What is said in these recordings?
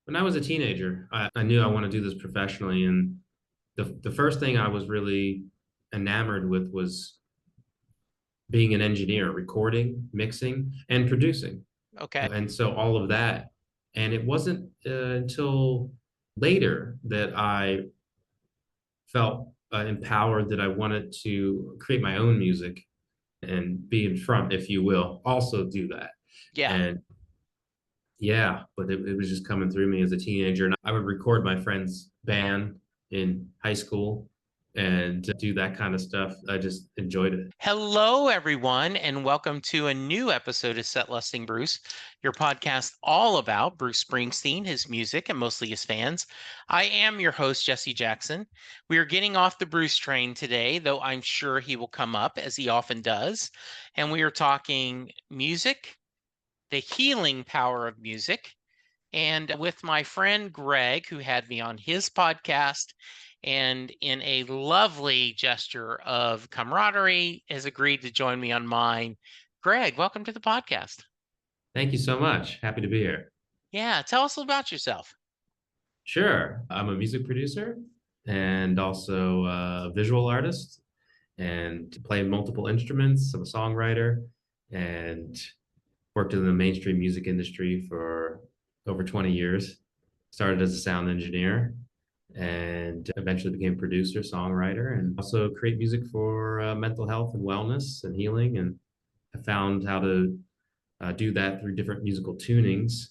When I was a teenager, I knew I want to do this professionally. And the first thing I was really enamored with was being an engineer, recording, mixing, and producing. Okay. And so all of that. And it wasn't until later that I felt empowered that I wanted to create my own music and be in front, if you will, also do that. Yeah. And yeah, but it was just coming through me as a teenager. And I would record my friend's band in high school and do that kind of stuff. I just enjoyed it. Hello, everyone, and welcome to a new episode of Set Lusting Bruce, your podcast all about Bruce Springsteen, his music, and mostly his fans. I am your host, Jesse Jackson. We are getting off the Bruce train today, though I'm sure he will come up as he often does. And we are talking music, the healing power of music, and with my friend Greg, who had me on his podcast, and in a lovely gesture of camaraderie, has agreed to join me on mine. Greg, welcome to the podcast. Thank you so much. Happy to be here. Yeah, tell us about yourself. Sure. I'm a music producer and also a visual artist and play multiple instruments. I'm a songwriter and worked in the mainstream music industry for over 20 years. Started as a sound engineer and eventually became producer, songwriter, and also create music for mental health and wellness and healing. And I found how to do that through different musical tunings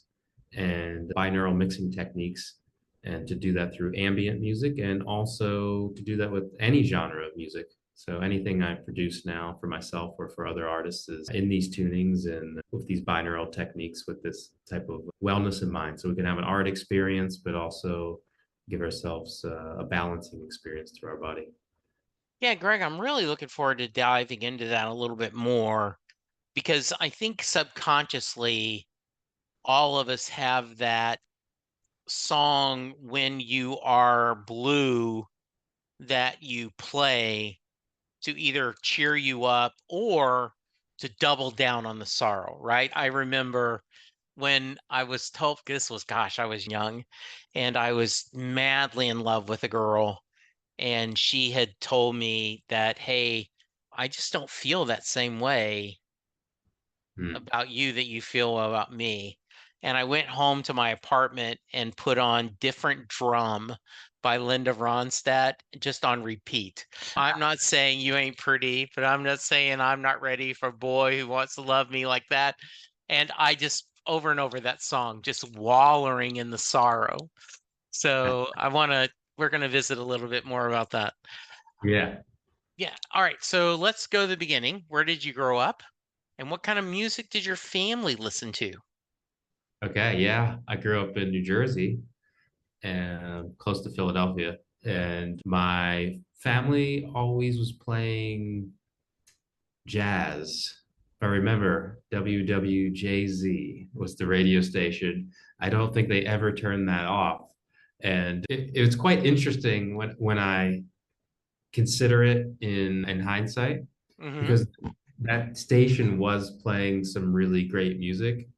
and binaural mixing techniques, and to do that through ambient music, and also to do that with any genre of music. So anything I produce now for myself or for other artists is in these tunings and with these binaural techniques with this type of wellness in mind. So we can have an art experience, but also give ourselves a balancing experience through our body. Yeah, Greg, I'm really looking forward to diving into that a little bit more because I think subconsciously all of us have that song when you are blue that you play to either cheer you up or to double down on the sorrow, right? I remember when I was told this was, gosh, I was young and I was madly in love with a girl. And she had told me that, hey, I just don't feel that same way Hmm. about you that you feel about me. And I went home to my apartment and put on Different Drum by Linda Ronstadt just on repeat. I'm not saying you ain't pretty, but I'm not saying I'm not ready for a boy who wants to love me like that. And I just over and over that song, just wallowing in the sorrow. So we're going to visit a little bit more about that. Yeah. Yeah. All right. So let's go to the beginning. Where did you grow up? And what kind of music did your family listen to? Okay. Yeah. I grew up in New Jersey and close to Philadelphia. And my family always was playing jazz. If I remember, WWJZ was the radio station. I don't think they ever turned that off. And it was quite interesting when I consider it in hindsight, Hmm. because that station was playing some really great music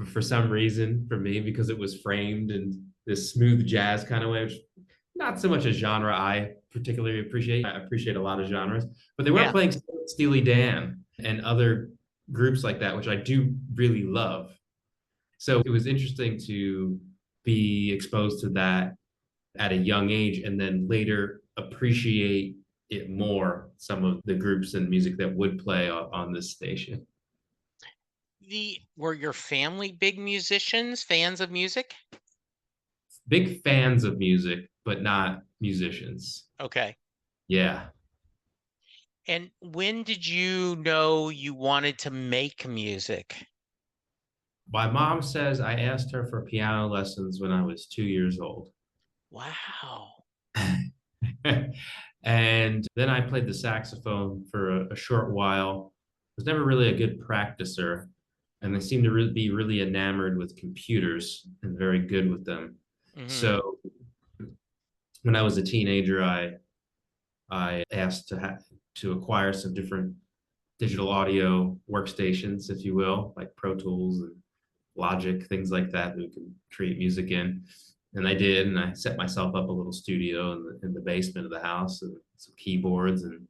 for some reason for me, because it was framed in this smooth jazz kind of way, which not so much a genre I particularly appreciate. I appreciate a lot of genres, but they weren't Yeah. playing Steely Dan and other groups like that, which I do really love. So it was interesting to be exposed to that at a young age and then later appreciate it more, some of the groups and music that would play on this station. The Were your family big musicians, fans of music? Big fans of music, but not musicians. Okay. Yeah. And when did you know you wanted to make music? My mom says I asked her for piano lessons when I was 2 years old. Wow. And then I played the saxophone for a short while. Was never really a good practicer, and I seemed to be really enamored with computers and very good with them. Hmm. So when I was a teenager, I asked to acquire some different digital audio workstations, if you will, like Pro Tools and Logic, things like that we can create music in. And I did, and I set myself up a little studio in the basement of the house and some keyboards and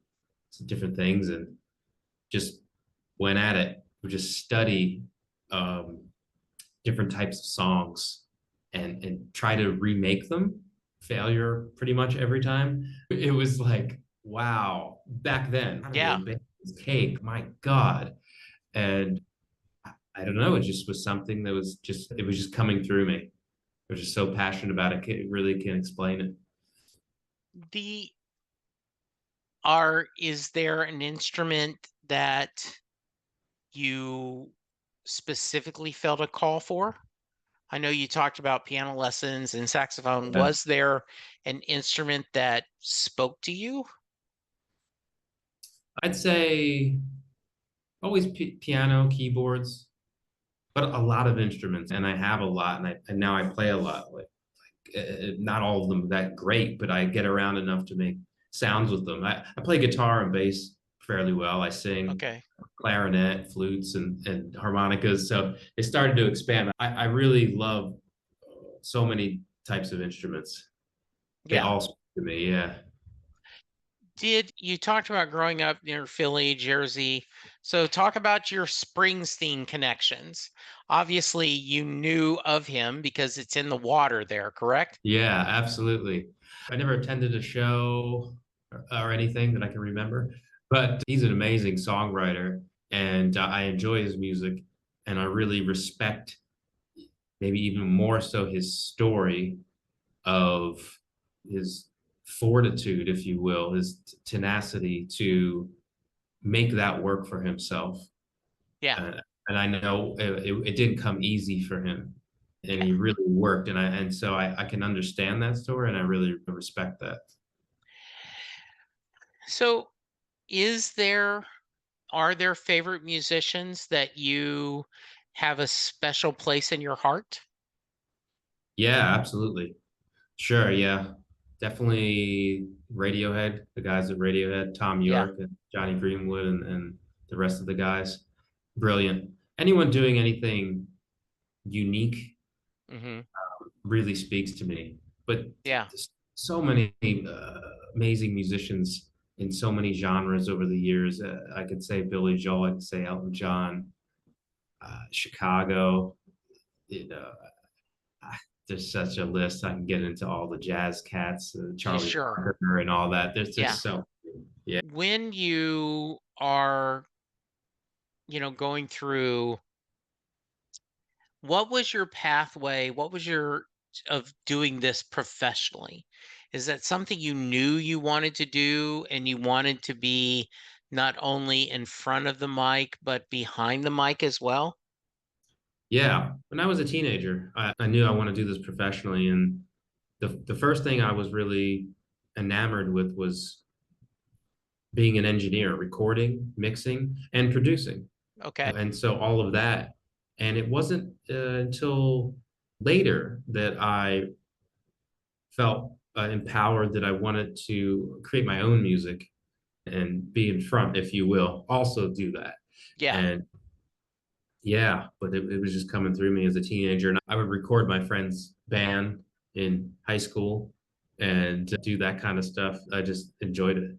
some different things, and just went at it. We just study um, different types of songs and try to remake them. Failure pretty much every time. It was like, wow, back then, how to Yeah. make this cake, my God. And I don't know, it just was something that was just, it was just coming through me. I was just so passionate about it, really can't explain it. The is there an instrument that you specifically felt a call for? I know you talked about piano lessons and saxophone. Yeah. Was there an instrument that spoke to you? I'd say always piano, keyboards, but a lot of instruments. And I have a lot, and now I play a lot. Like not all of them that great, but I get around enough to make sounds with them. I play guitar and bass fairly well. I sing Okay. clarinet, flutes, and harmonicas. So it started to expand. I really love so many types of instruments. They Yeah. all speak to me. Yeah. Did you talked about growing up near Philly, Jersey? So talk about your Springsteen connections. Obviously, you knew of him because it's in the water there, correct? Yeah, absolutely. I never attended a show or anything that I can remember, but he's an amazing songwriter and I enjoy his music and I really respect maybe even more so his story of his fortitude, if you will, his tenacity to make that work for himself. Yeah. Uh, and I know it didn't come easy for him, and Yeah. he really worked. And so I can understand that story, and I really respect that. So is there are there favorite musicians that you have a special place in your heart? Yeah, absolutely. Sure. Yeah, definitely Radiohead, the guys at Radiohead, Tom Yeah. York and Johnny Greenwood, and the rest of the guys. Brilliant. Anyone doing anything unique Hmm. really speaks to me. But Yeah. there's so many amazing musicians in so many genres over the years. I could say Billy Joel, I could say Elton John, Chicago. You know, uh, there's such a list. I can get into all the jazz cats, Yeah, Charlie sure. Parker, and all that. There's Yeah. just so yeah. When you are, going through, what was your pathway? What was your of doing this professionally? Is that something you knew you wanted to do and you wanted to be not only in front of the mic, but behind the mic as well? Yeah, when I was a teenager, I knew I want to do this professionally, and the first thing I was really enamored with was being an engineer, recording, mixing, and producing. Okay. And so all of that. And it wasn't until later that I felt empowered that I wanted to create my own music and be in front, if you will, also do that. Yeah. And yeah, but it was just coming through me as a teenager. And I would record my friend's band in high school and do that kind of stuff. I just enjoyed it.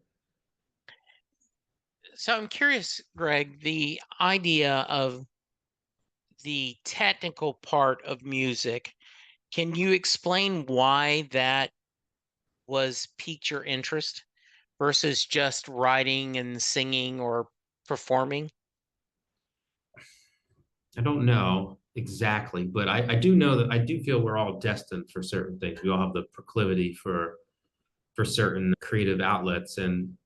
So I'm curious, Greg, the idea of the technical part of music. Can you explain why that was piqued your interest versus just writing and singing or performing? I don't know exactly, but I do know that I do feel we're all destined for certain things. We all have the proclivity for certain creative outlets. And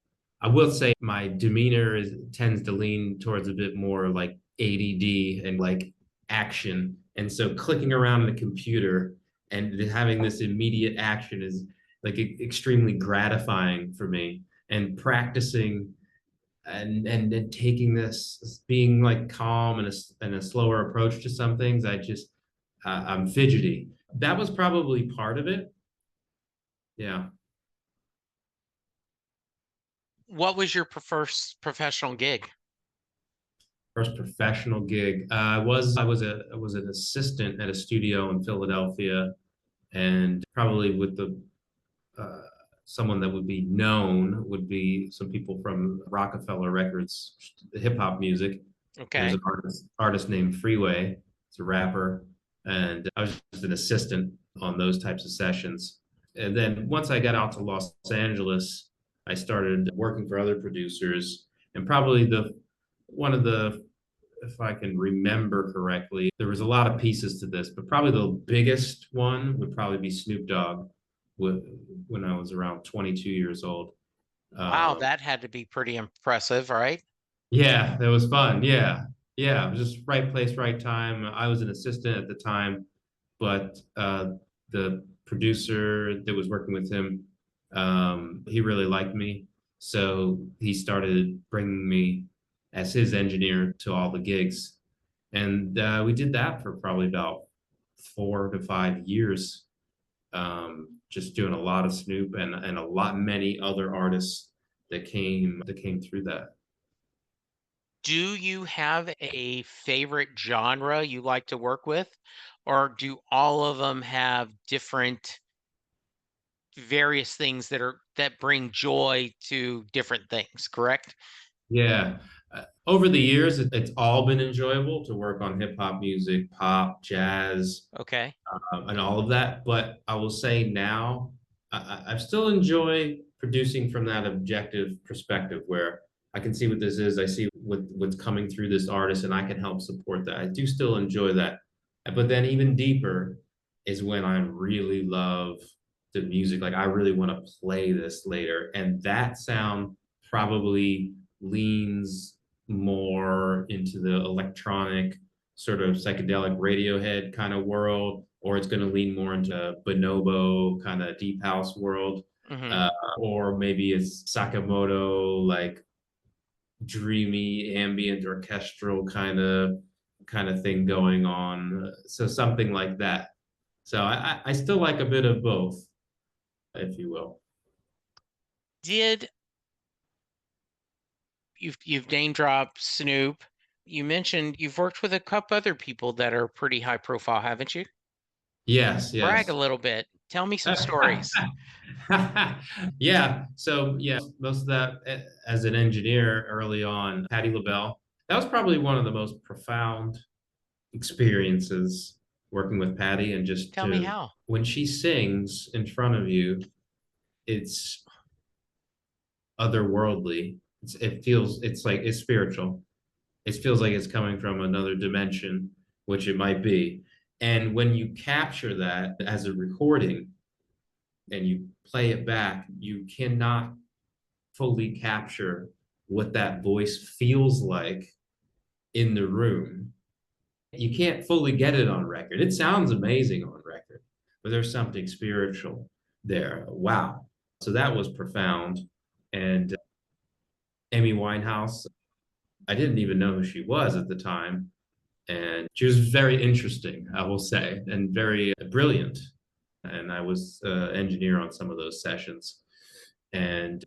I will say my demeanor tends to lean towards a bit more like ADD and like action. And so clicking around on the computer and having this immediate action is like extremely gratifying for me. And practicing and taking this, being like calm and a slower approach to some things, I'm fidgety. That was probably part of it. Yeah. What was your first professional gig? First professional gig. I was an assistant at a studio in Philadelphia And probably with the uh, someone that would be known would be some people from Rockefeller Records, hip hop music. There's Okay. an artist named Freeway. It's a rapper, and I was just an assistant on those types of sessions. And then once I got out to Los Angeles, I started working for other producers, and probably the one of the if I can remember correctly, there was a lot of pieces to this, but probably the biggest one would probably be Snoop Dogg with, when I was around 22 years old. Wow, Um, that had to be pretty impressive, right? yeah, that was fun. Yeah. Yeah. It was just right place, right time. I was an assistant at the time, but the producer that was working with him, he really liked me. So he started bringing me as his engineer to all the gigs. And we did that for probably about 4 to 5 years, just doing a lot of Snoop and a lot many other artists that came through that. Do you have a favorite genre you like to work with, or do all of them have different various things that bring joy to different things, correct? Yeah. Over the years, it's all been enjoyable to work on hip hop music, pop, jazz, Okay. and all of that. But I will say now, I still enjoy producing from that objective perspective where I can see what this is, I see what's coming through this artist, and I can help support that. I do still enjoy that. But then even deeper is when I really love the music. Like I really want to play this later. And that sound probably leans more into the electronic sort of psychedelic Radiohead kind of world, or it's going to lean more into bonobo kind of deep house world, Hmm. uh, or maybe it's Sakamoto like dreamy ambient orchestral kind of thing going on. So something like that. So I still like a bit of both, if you will. Did you've name dropped Snoop? You mentioned you've worked with a couple other people that are pretty high profile, haven't you? Yes, Brag a yes. little bit. Tell me some stories. Yeah. So yeah, most of that as an engineer early on, Patti LaBelle. That was probably one of the most profound experiences working with Patti, and just Tell me to how. when she sings in front of you, it's otherworldly. It feels it's like it's spiritual. It feels like it's coming from another dimension, which it might be. And when you capture that as a recording and you play it back, you cannot fully capture what that voice feels like in the room. You can't fully get it on record. It sounds amazing on record, but there's something spiritual there. Wow. So that was profound. And Amy Winehouse, I didn't even know who she was at the time. And she was very interesting, I will say, and very brilliant. And I was engineer on some of those sessions. And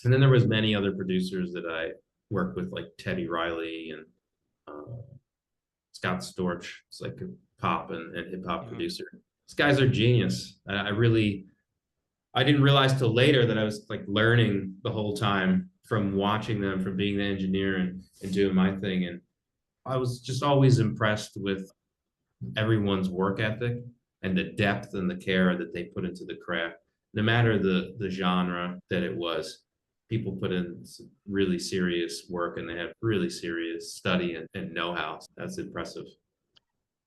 and then there was many other producers that I worked with, like Teddy Riley and uh, Scott Storch. It's like a pop and hip hop Mhm. producer. These guys are genius. I didn't realize till later that I was like learning the whole time from watching them, from being the engineer and doing my thing. And I was just always impressed with everyone's work ethic and the depth and the care that they put into the craft, no matter the genre that it was. People put in really serious work and they have really serious study and know-how. That's impressive.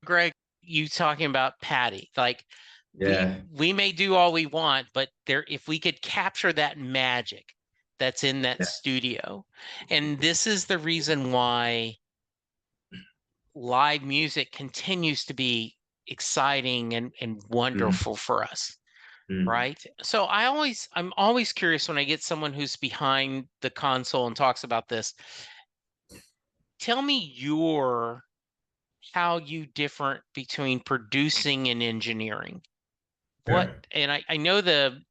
Greg, you talking about Patty. Like we Yeah, we may do all we want, but there if we could capture that magic that's in that yeah. studio. And this is the reason why live music continues to be exciting and Mm, wonderful for us, mm, right? So I'm always curious when I get someone who's behind the console and talks about this. Tell me your how you different between producing and engineering. What sure. and I know the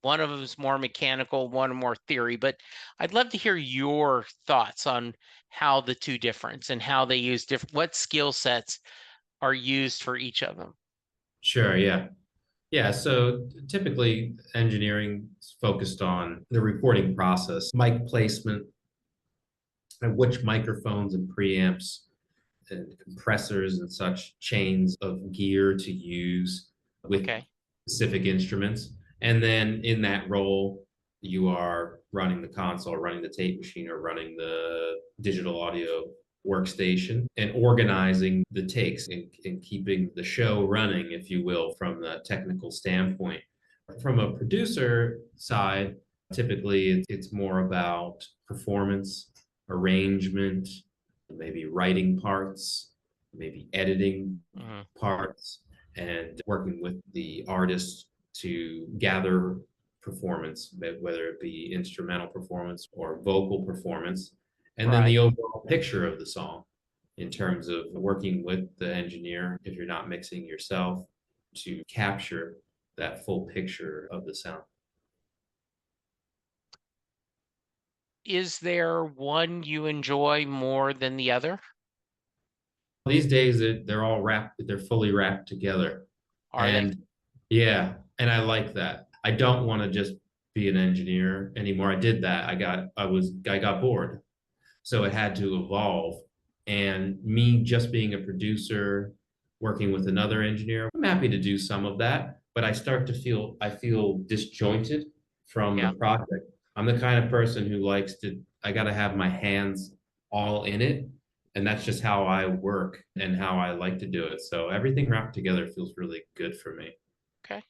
one of them is more mechanical, one more theory, but I'd love to hear your thoughts on how the two difference and how they use different what skill sets are used for each of them. Sure, yeah. Yeah, so typically engineering is focused on the recording process, mic placement, and which microphones and preamps and compressors and such chains of gear to use with Okay. specific instruments. And then in that role, you are running the console, running the tape machine, or running the digital audio workstation and organizing the takes and keeping the show running, if you will, from the technical standpoint. From a producer side, typically it's more about performance, arrangement, maybe writing parts, maybe editing Hmm. parts, and working with the artist to gather performance, whether it be instrumental performance or vocal performance, and then Right. the overall picture of the song in terms of working with the engineer, if you're not mixing yourself, to capture that full picture of the sound. Is there one you enjoy more than the other? These days, they're all wrapped, they're fully wrapped together. Are they? And yeah, and I like that. I don't want to just be an engineer anymore. I did that. I got bored. So it had to evolve. And me just being a producer, working with another engineer, I'm happy to do some of that, but I feel disjointed from the Yeah. project. I'm the kind of person who I got to have my hands all in it. And that's just how I work and how I like to do it. So everything wrapped together feels really good for me. Okay.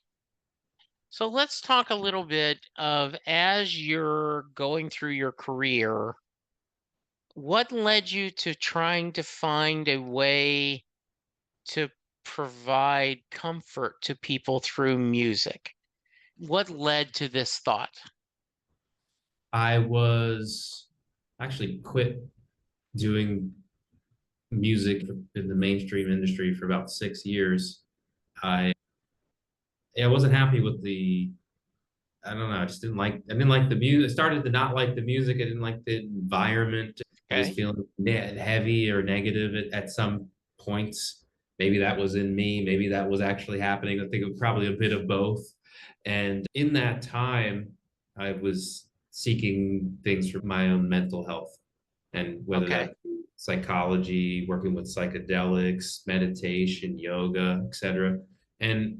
So let's talk a little bit of as you're going through your career, what led you to trying to find a way to provide comfort to people through music? What led to this thought? I was actually quit doing music in the mainstream industry for about 6 years. I I wasn't happy with I don't know, I just I didn't like the music. I started to not like the music. I didn't like the environment. I was Okay. feeling heavy or negative at some points. Maybe that was in me. Maybe that was actually happening. I think it was probably a bit of both. And in that time, I was seeking things for my own mental health, and whether Okay. that be psychology, working with psychedelics, meditation, yoga, etc. And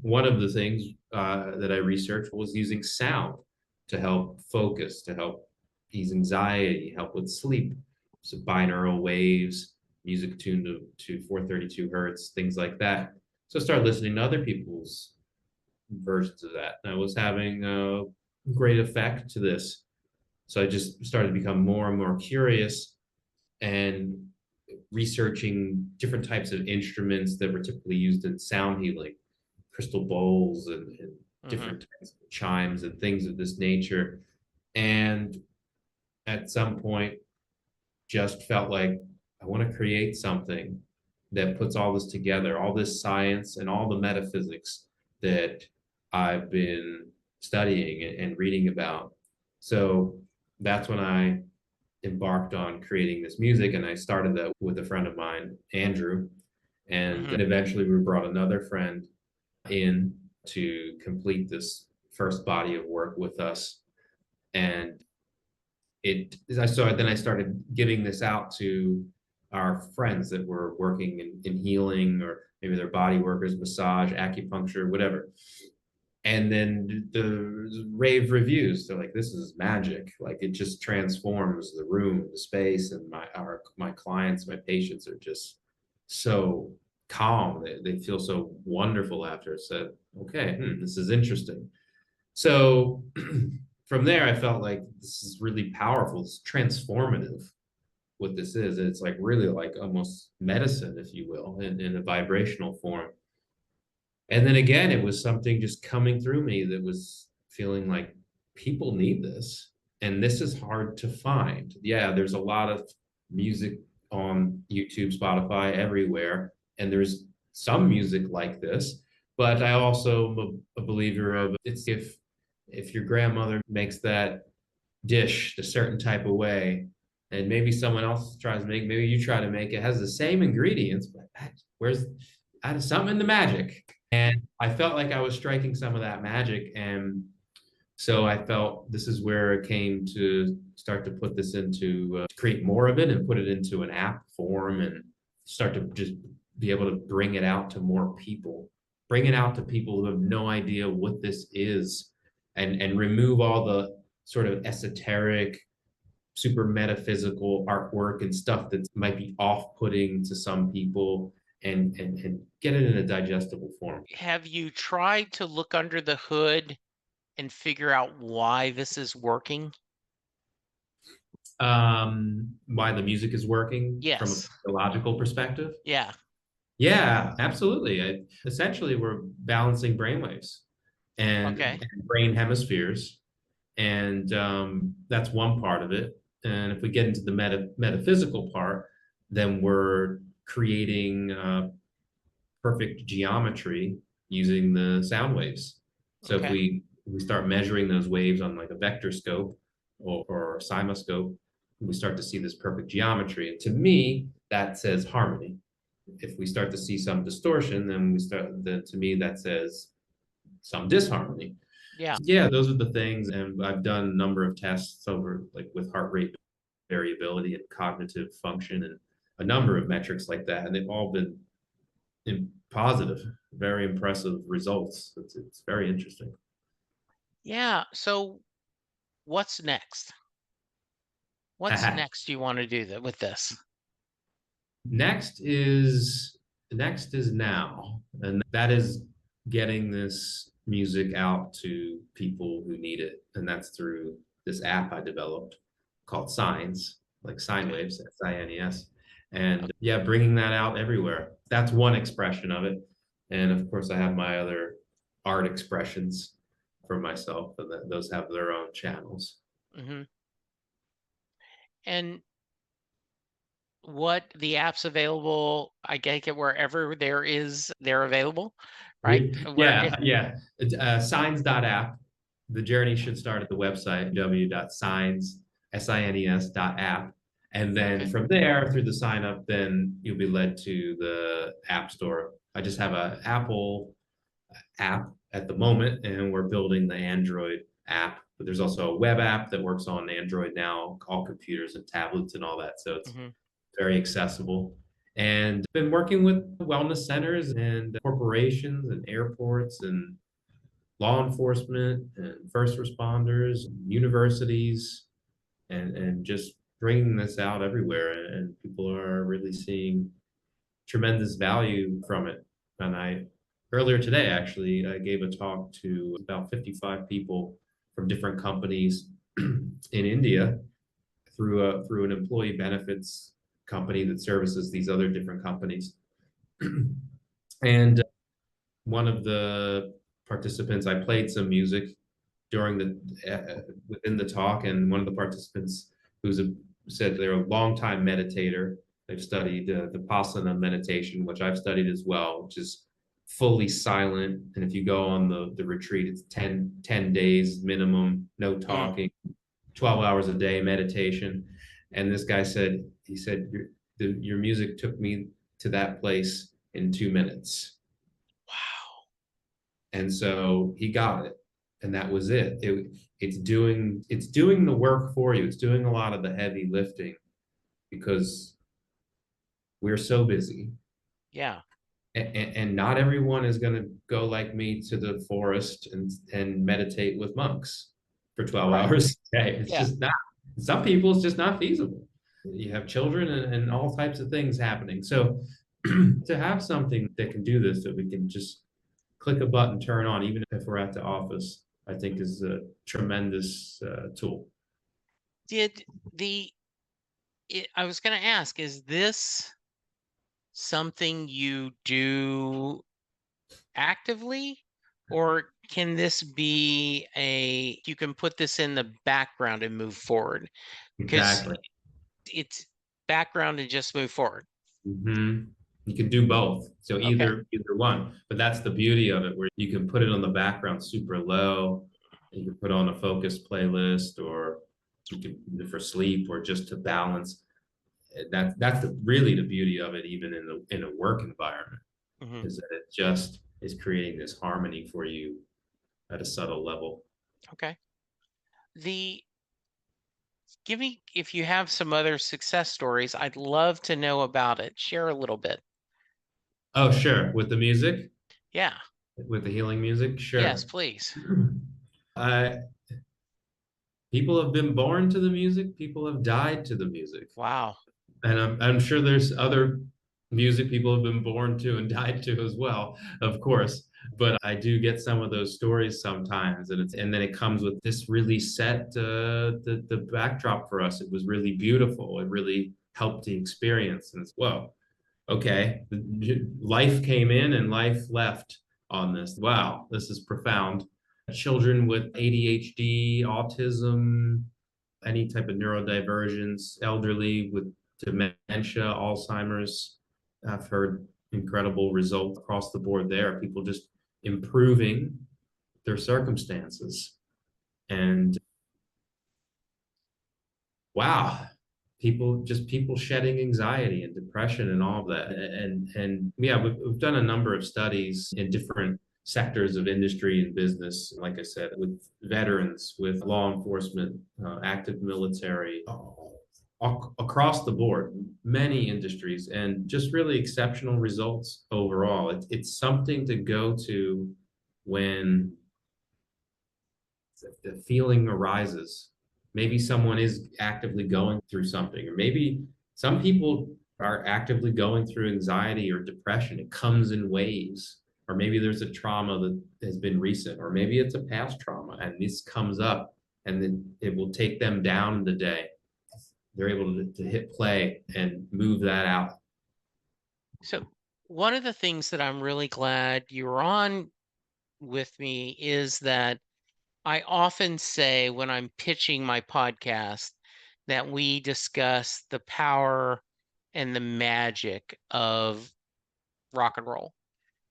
one of the things that I researched was using sound to help focus, to help ease anxiety, help with sleep. So binaural waves, music tuned to 432 hertz, things like that. So I started listening to other people's versions of that. And I was having a great effect to this. So I just started to become more and more curious and researching different types of instruments that were typically used in sound healing, crystal bowls and Hmm. different types of chimes and things of this nature. And at some point, just felt like I want to create something that puts all this together, all this science and all the metaphysics that I've been studying and reading about. So that's when I embarked on creating this music, and I started that with a friend of mine, Andrew, and Hmm. then eventually we brought another friend in to complete this first body of work with us. And then I started giving this out to our friends that were working in healing, or maybe they're body workers, massage, acupuncture, whatever. And then the rave reviews, they're like, this is magic. Like, it just transforms the room, the space, and my clients, my patients are just so calm. They feel so wonderful after. Said, okay, this is interesting. So from there, I felt like this is really powerful. It's transformative, what this is. It's like really like almost medicine, if you will, in a vibrational form. And then again, it was something just coming through me that was feeling like people need this. And this is hard to find. Yeah, there's a lot of music on YouTube, Spotify, everywhere. And there's some music like this. But I also am a believer of it's if your grandmother makes that dish a certain type of way, and maybe someone else tries to make, maybe you try to make it, has the same ingredients, but where's something in the magic? And I felt like I was striking some of that magic, and so I felt this is where it came to start to put this into create more of it and put it into an app form and start to just be able to bring it out to more people, bring it out to people who have no idea what this is, and remove all the sort of esoteric, super metaphysical artwork and stuff that might be off-putting to some people, and get it in a digestible form. Have you tried to look under the hood and figure out why this is working? Why the music is working from a Yes. physiological perspective. Yeah. Yeah, absolutely. Essentially, we're balancing brainwaves Okay. and brain hemispheres, and that's one part of it. And if we get into the metaphysical part, then we're creating perfect geometry using the sound waves. So if Okay. we start measuring those waves on like a vector scope or a simoscope, we start to see this perfect geometry. And to me, that says harmony. If we start to see some distortion, then to me that says some disharmony. Yeah. Yeah, those are the things. And I've done a number of tests over like with heart rate variability and cognitive function and a number of metrics like that. And they've all been positive, very impressive results. It's very interesting. Yeah. So what's next? What's next you want to do that with this? next is next is now, and that is getting this music out to people who need it, and that's through this app I developed called Signs, like sine Okay. waves, SINES, and yeah, bringing that out everywhere. That's one expression of it, and of course, I have my other art expressions for myself, and those have their own channels. Hmm. And what the app's available, I get it wherever they're available, right? Where Yeah, yeah. Signs.app. The journey should start at the website, www.signs.app. And then okay. from there, through the sign up, then you'll be led to the App Store. I just have an Apple app at the moment, and we're building the Android app. But there's also a web app that works on Android now, all computers and tablets and all that. So it's Hmm. very accessible. And been working with wellness centers and corporations and airports and law enforcement and first responders, and universities, and just bringing this out everywhere. And people are really seeing tremendous value from it. And I earlier today actually I gave a talk to about 55 people from different companies in India through an employee benefits company that services these other different companies. And one of the participants, I played some music during within the talk, and one of the participants said they're a longtime meditator. They've studied the Vipassana meditation, which I've studied as well, which is fully silent. And if you go on the retreat, it's 10 days minimum, no Mm. talking, 12 hours a day meditation. And this guy said, he said, your music took me to that place in 2 minutes. Wow. And so he got it. And that was it. It's doing the work for you. It's doing a lot of the heavy lifting because we're so busy. Yeah. And not everyone is going to go like me to the forest and meditate with monks for 12 Right. hours a day. It's Yeah. just not. Some people, it's just not feasible. You have children and all types of things happening. So to have something that can do this, that we can just click a button, turn on, even if we're at the office, I think is a tremendous tool. Did I was going to ask, is this something you do actively, or can this be you can put this in the background and move forward? Because Exactly. it's background and just move forward. Hmm. You can do both. So Okay. either one. But that's the beauty of it, where you can put it on the background super low. You can put on a focus playlist, or you can either for sleep or just to balance. Really the beauty of it, even in a work environment, Hmm. is that it just is creating this harmony for you at a subtle level. Okay. The Give me, if you have some other success stories, I'd love to know about it. Share a little bit. Oh, sure. With the music, Yeah. with the healing music, Yes, sure. please. I People have been born to the music, people have died to the music. Wow. And I'm sure there's other music people have been born to and died to as well, of course. But I do get some of those stories sometimes, and then it comes with this really set the backdrop for us. It was really beautiful. It really helped the experience, and it's whoa, okay, life came in and life left on this. Wow, this is profound. Children with ADHD, autism, any type of neurodivergence, elderly with dementia, Alzheimer's. I've heard incredible results across the board there. People just improving their circumstances. And wow, people shedding anxiety and depression and all of that. And yeah, we've done a number of studies in different sectors of industry and business, like I said, with veterans, with law enforcement, active military, across the board, many industries, and just really exceptional results overall. It's something to go to when the feeling arises. Maybe someone is actively going through something, or maybe some people are actively going through anxiety or depression. It comes in waves, or maybe there's a trauma that has been recent, or maybe it's a past trauma, and this comes up, and then it will take them down in the day. They're able to hit play and move that out. So, one of the things that I'm really glad you're on with me is that I often say when I'm pitching my podcast that we discuss the power and the magic of rock and roll,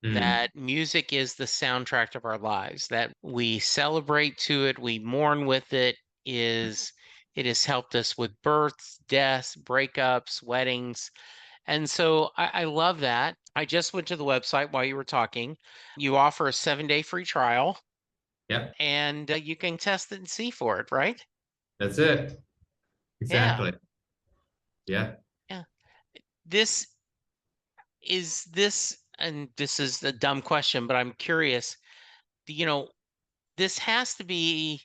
Mm, that music is the soundtrack of our lives, that we celebrate to it, we mourn with it, is it has helped us with births, deaths, breakups, weddings. And so I love that. I just went to the website while you were talking. You offer a 7-day free trial yep, and you can test it and see for it, right? that's it. Yeah. Exactly. Yeah. Yeah. This and this is a dumb question, but I'm curious, you know, this has to be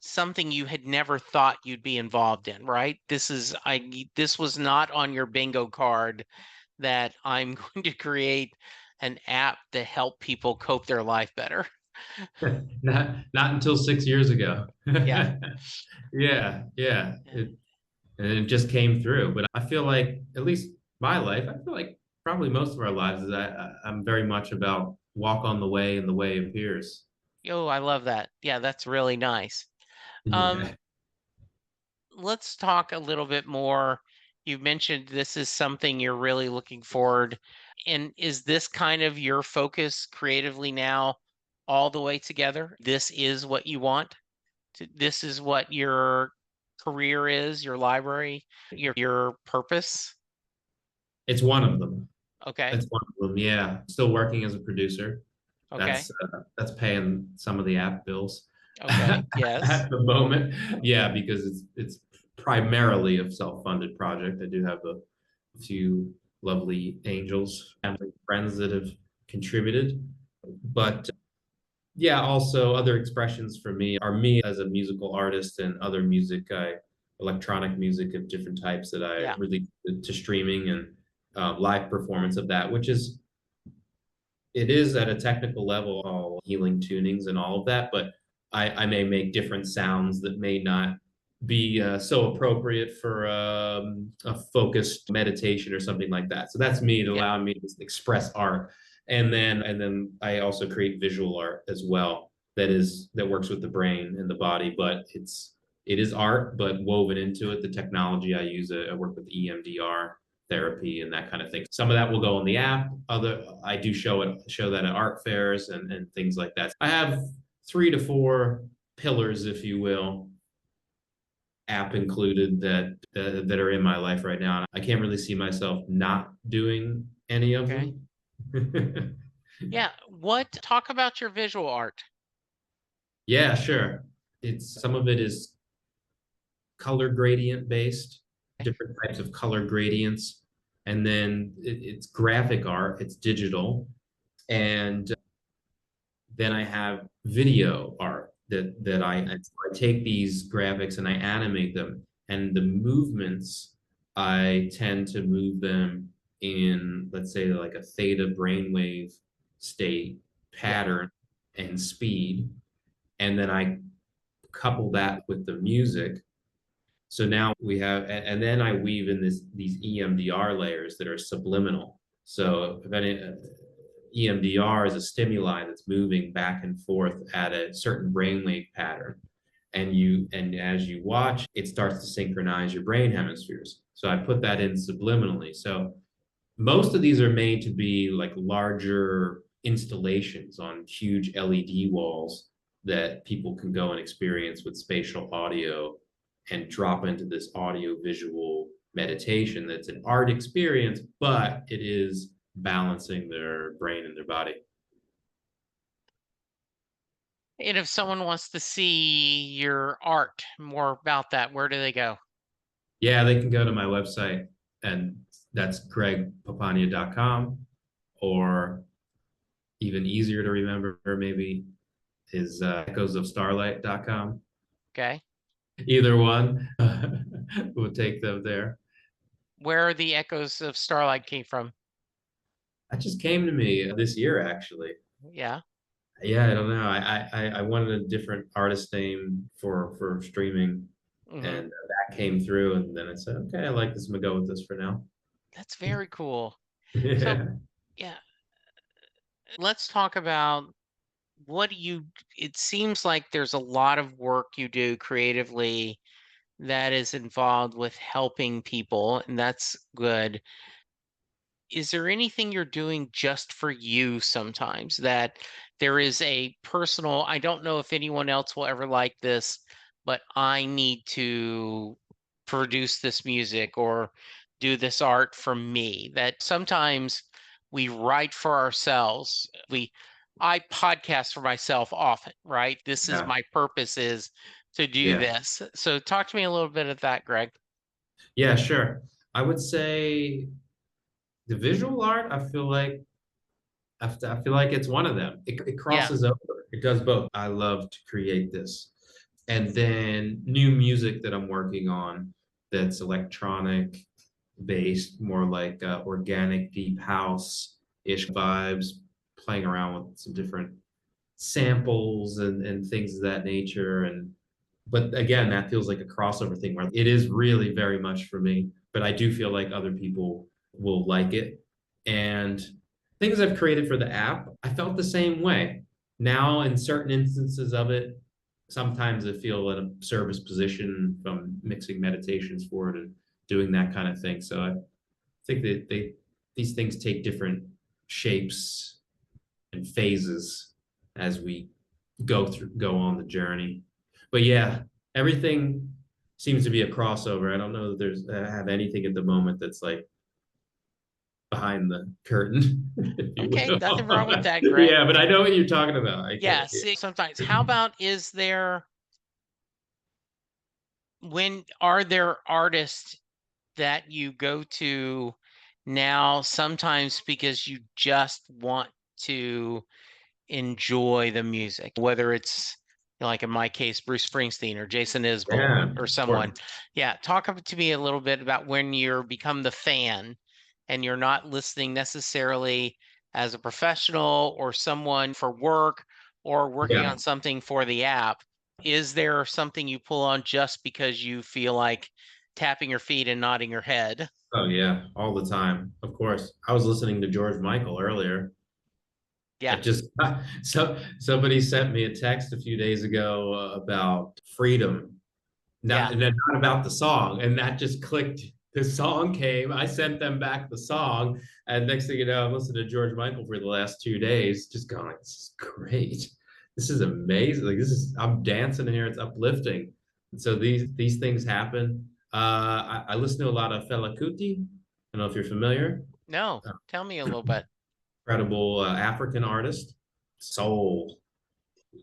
something you had never thought you'd be involved in, right? This was not on your bingo card that I'm going to create an app to help people cope their life better. Not until 6 years ago. Yeah. Yeah, yeah. Yeah. It just came through. But I feel like, at least my life, I feel like probably most of our lives is I'm very much about walk on the way and the way appears. Oh, I love that. Yeah, that's really nice. Yeah. Um, let's talk a little bit more. You mentioned this is something you're really looking forward. And is this kind of your focus creatively now all the way together? This is what you want? This is what your career is, your library, your purpose? It's one of them. Okay. It's one of them. Yeah. Still working as a producer. Okay. That's paying some of the app bills Okay. Yes. at the moment. Yeah, because it's primarily a self-funded project. I do have a few lovely angels, family, friends that have contributed, but yeah, also other expressions for me are me as a musical artist and other music, electronic music of different types that I Yeah. release to streaming and live performance of that, which is it is at a technical level, all healing tunings and all of that, but I may make different sounds that may not be so appropriate for a focused meditation or something like that. So that's me to Yeah. allow me to express art, and then I also create visual art as well. That works with the brain and the body, but it is art, but woven into it. The technology I use, I work with EMDR therapy and that kind of thing. Some of that will go in the app. I do show that at art fairs and things like that. I have 3 to 4 pillars, if you will, app included that are in my life right now. I can't really see myself not doing any of Okay. them. Yeah. Talk about your visual art. Yeah, sure. It's some of it is color gradient based, different types of color gradients, and then it's graphic art, it's digital, and then I have video art I take these graphics and I animate them, and the movements I tend to move them in, let's say, like a theta brainwave state Yeah. pattern and speed, and then I couple that with the music. So now we have, and then I weave in these EMDR layers that are subliminal. So if any EMDR is a stimuli that's moving back and forth at a certain brainwave pattern, and as you watch, it starts to synchronize your brain hemispheres. So I put that in subliminally. So most of these are made to be like larger installations on huge LED walls that people can go and experience with spatial audio and drop into this audio visual meditation that's an art experience, but it is balancing their brain and their body. And if someone wants to see your art, more about that, where do they go? Yeah, they can go to my website, and that's gregpapania.com, or even easier to remember maybe is echoesofstarlight.com. Okay. Either one will take them there. Where the echoes of Starlight came from? That just came to me this year, actually. Yeah. Yeah, I don't know. I wanted a different artist name for streaming, Hmm. and that came through, and then I said, okay, I like this. I'm gonna go with this for now. That's very cool. So, Yeah. yeah, let's talk about what do you, it seems like there's a lot of work you do creatively that is involved with helping people, and that's good. Is there anything you're doing just for you sometimes that there is a personal, I don't know if anyone else will ever like this, but I need to produce this music or do this art for me? That sometimes we write for ourselves. I podcast for myself often, right? This is Yeah. my purpose is to do Yeah. this. So talk to me a little bit of that, Greg. Yeah, sure. I would say the visual art, I feel like it's one of them. It Yeah. crosses over. It does both. I love to create this. And then new music that I'm working on that's electronic based, more like organic deep house ish vibes, playing around with some different samples and things of that nature. And but again, that feels like a crossover thing where it is really very much for me, but I do feel like other people will like it. And things I've created for the app, I felt the same way. Now, in certain instances of it, sometimes I feel in a service position from mixing meditations for it and doing that kind of thing. So I think that these things take different shapes and phases as we go on the journey. But yeah, everything seems to be a crossover. I don't know that there's have anything at the moment that's like behind the curtain, if you Okay, will. nothing wrong with that, Greg. Yeah, but I know what you're talking about. I get Yes, it. sometimes. How about are there artists that you go to now sometimes because you just want to enjoy the music, whether it's like in my case, Bruce Springsteen or Jason Isbell Yeah, or of someone. course. Yeah, talk to me a little bit about when you're become the fan and you're not listening necessarily as a professional or someone for work or working Yeah. on something for the app. Is there something you pull on just because you feel like tapping your feet and nodding your head? Oh yeah, all the time. Of course. I was listening to George Michael earlier. Yeah, It just somebody sent me a text a few days ago about freedom, yeah, not about the song, and that just clicked. The song came. I sent them back the song, and next thing you know, I'm listening to George Michael for the last 2 days, just going, like, "This is great. This is amazing. Like I'm dancing in here. It's uplifting." And so these things happen. I listen to a lot of Fela Kuti. I don't know if you're familiar. no, tell me a little bit. Incredible African artist. soul,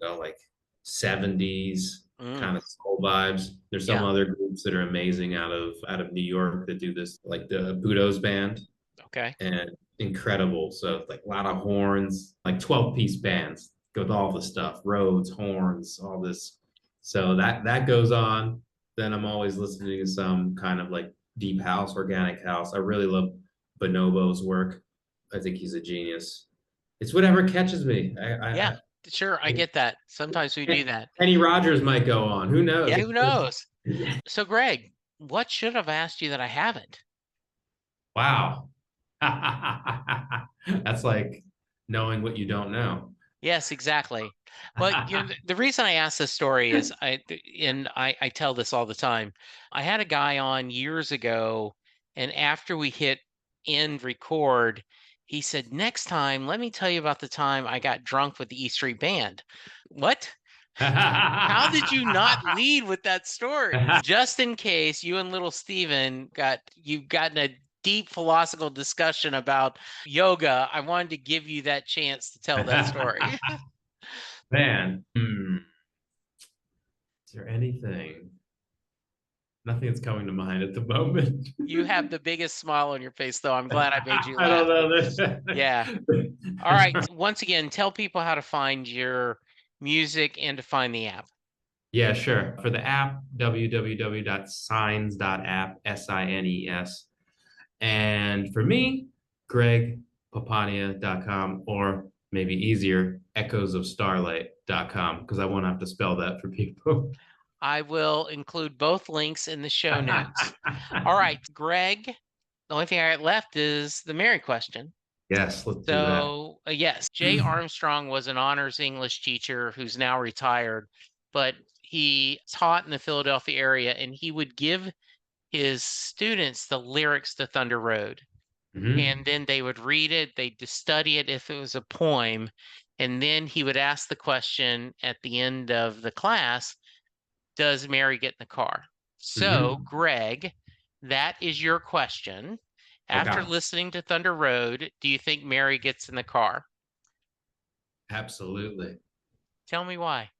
like 70s Mm, kind of soul vibes. There's some yeah. other groups that are amazing out of New York that do this, like the Budo's band, Okay. and incredible. So like a lot of horns, like 12-piece bands with all the stuff, Rhodes, horns, all this. So that goes on. Then I'm always listening to some kind of like deep house, organic house. I really love Bonobo's work. I think he's a genius. It's whatever catches me. Yeah. Sure. I get that. Sometimes we do that. Kenny Rogers might go on. Who Yeah. knows? Who knows? So, Greg, what should have asked you that I haven't? Wow. That's like knowing what you don't know. Yes, exactly. Well, the reason I asked this story is I tell this all the time. I had a guy on years ago, and after we hit end record, he said, "Next time, let me tell you about the time I got drunk with the E Street Band." What? How did you not lead with that story? Just in case you and little Steven you've gotten a deep philosophical discussion about yoga, I wanted to give you that chance to tell that story. Man, is there anything? Nothing that's coming to mind at the moment. You have the biggest smile on your face, though. I'm glad I made you I don't laugh. know. Yeah. All right. Once again, tell people how to find your music and to find the app. Yeah, sure. For the app, www.signs.app, SINES. And for me, gregpapania.com, or maybe easier, echoesofstarlight.com, because I won't have to spell that for people. I will include both links in the show notes. All right, Greg, the only thing I got left is the Mary question. Yes, let's do that. So, yes, Jay Armstrong was an honors English teacher who's now retired, but he taught in the Philadelphia area and he would give his students the lyrics to Thunder Road. Mhm. And then they would read it, they'd study it if it was a poem, and then he would ask the question at the end of the class, does Mary get in the car? So, Mhm. Greg, that is your question. After Okay. listening to Thunder Road, do you think Mary gets in the car? Absolutely. Tell me why.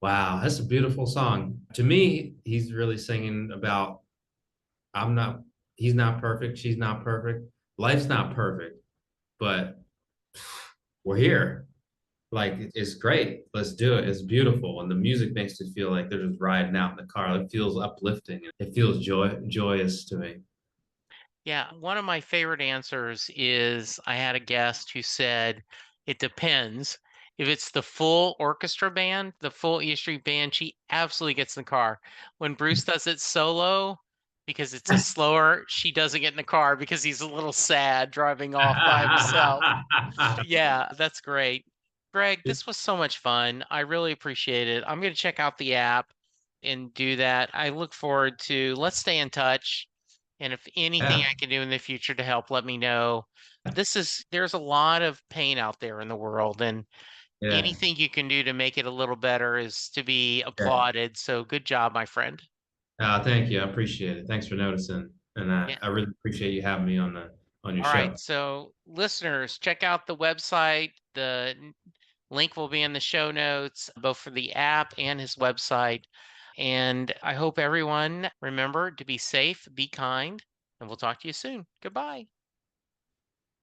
Wow, that's a beautiful song. To me, he's really singing about I'm not, he's not perfect, she's not perfect, life's not perfect, but we're here. Like it's great. Let's do it. It's beautiful. And the music makes it feel like they're just riding out in the car. It feels uplifting. It feels joyous to me. Yeah, one of my favorite answers is I had a guest who said it depends. If it's the full orchestra band, the full E Street band, she absolutely gets in the car. When Bruce does it solo, because it's a slower, she doesn't get in the car because he's a little sad driving off by himself. Yeah, that's great. Greg, this was so much fun. I really appreciate it. I'm going to check out the app and do that. I look forward to let's stay in touch. And if anything Yeah, I can do in the future to help, let me know. There's a lot of pain out there in the world, and yeah, anything you can do to make it a little better is to be yeah. applauded. So good job, my friend. Thank you. I appreciate it. Thanks for noticing. And Yeah. I really appreciate you having me on your All right. show. So listeners, check out the website. Link will be in the show notes, both for the app and his website. And I hope everyone remember to be safe, be kind, and we'll talk to you soon. Goodbye.